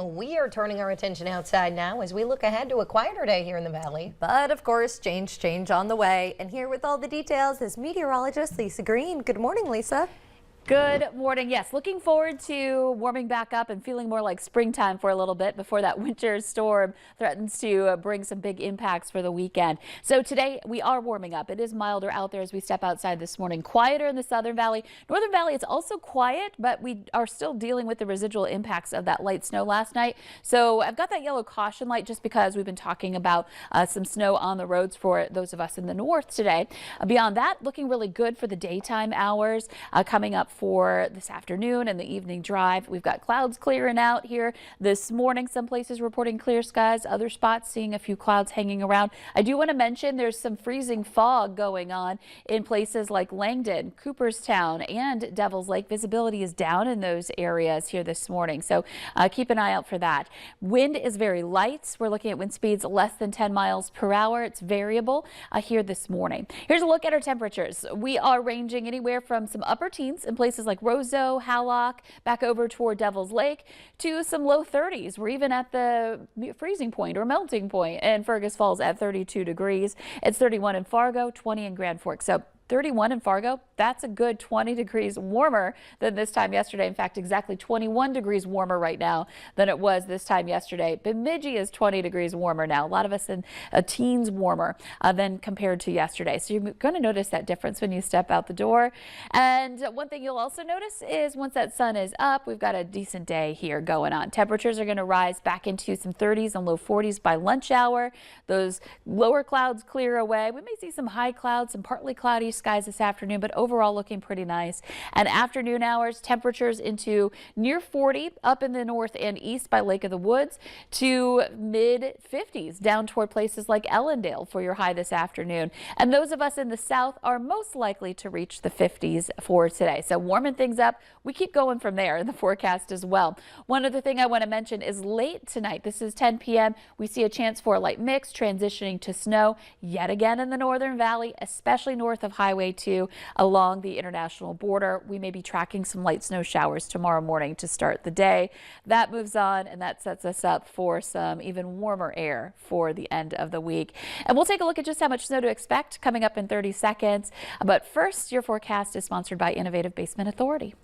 We are turning our attention outside now as we look ahead to a quieter day here in the valley. But of course, change on the way. And here with all the details is meteorologist Lisa Green. Good morning, Lisa. Good morning. Yes, looking forward to warming back up and feeling more like springtime for a little bit before that winter storm threatens to bring some big impacts for the weekend. So today we are warming up. It is milder out there as we step outside this morning. Quieter in the Southern Valley. Northern Valley, it's also quiet, but we are still dealing with the residual impacts of that light snow last night. So I've got that yellow caution light just because we've been talking about some snow on the roads for those of us in the north today. Beyond that, looking really good for the daytime hours coming up for this afternoon and the evening drive. We've got clouds clearing out here this morning. Some places reporting clear skies, other spots seeing a few clouds hanging around. I do want to mention there's some freezing fog going on in places like Langdon, Cooperstown, and Devil's Lake. Visibility is down in those areas here this morning, so keep an eye out for that. Wind is very light. We're looking at wind speeds less than 10 miles per hour. It's variable here this morning. Here's a look at our temperatures. We are ranging anywhere from some upper teens in places like Roseau, Hallock, back over toward Devil's Lake, to some low 30s. We're even at the freezing point or melting point in Fergus Falls at 32 degrees. It's 31 in Fargo, 20 in Grand Forks. So 31 in Fargo, that's a good 20 degrees warmer than this time yesterday. In fact, exactly 21 degrees warmer right now than it was this time yesterday. Bemidji is 20 degrees warmer now. A lot of us in teens warmer than compared to yesterday. So you're going to notice that difference when you step out the door. And one thing you'll also notice is once that sun is up, we've got a decent day here going on. Temperatures are going to rise back into some 30s and low 40s by lunch hour. Those lower clouds clear away. We may see some high clouds, some partly cloudy skies this afternoon, but overall looking pretty nice. And afternoon hours, temperatures into near 40 up in the north and east by Lake of the Woods to mid 50s down toward places like Ellendale for your high this afternoon. And those of us in the south are most likely to reach the 50s for today. So warming things up. We keep going from there in the forecast as well. One other thing I want to mention is late tonight. This is 10 p.m. We see a chance for a light mix transitioning to snow yet again in the Northern Valley, especially north of Highway 2 along the international border. We may be tracking some light snow showers tomorrow morning to start the day. That moves on and that sets us up for some even warmer air for the end of the week. And we'll take a look at just how much snow to expect coming up in 30 seconds. But first, your forecast is sponsored by Innovative Basement Authority.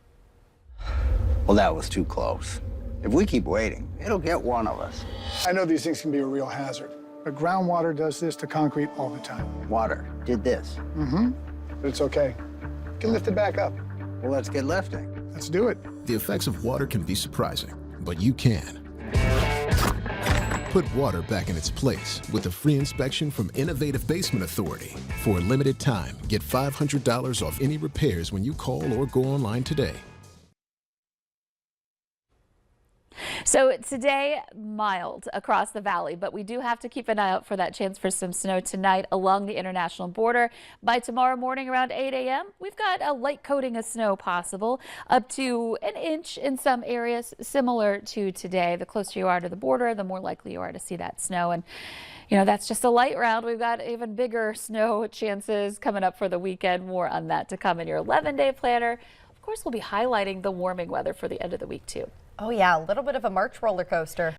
Well, that was too close. If we keep waiting, it'll get one of us. I know these things can be a real hazard, but groundwater does this to concrete all the time. Water did this. But it's okay. You can lift it back up. Well, let's get lifting. Let's do it. The effects of water can be surprising, but you can. Put water back in its place with a free inspection from Innovative Basement Authority. For a limited time, get $500 off any repairs when you call or go online today. So today, mild across the valley, but we do have to keep an eye out for that chance for some snow tonight along the international border. By tomorrow morning around 8 a.m., we've got a light coating of snow possible, up to an inch in some areas, similar to today. The closer you are to the border, the more likely you are to see that snow. And you know, that's just a light round. We've got even bigger snow chances coming up for the weekend. More on that to come in your 11-day planner. Of course, we'll be highlighting the warming weather for the end of the week, too. Oh, yeah, a little bit of a March roller coaster.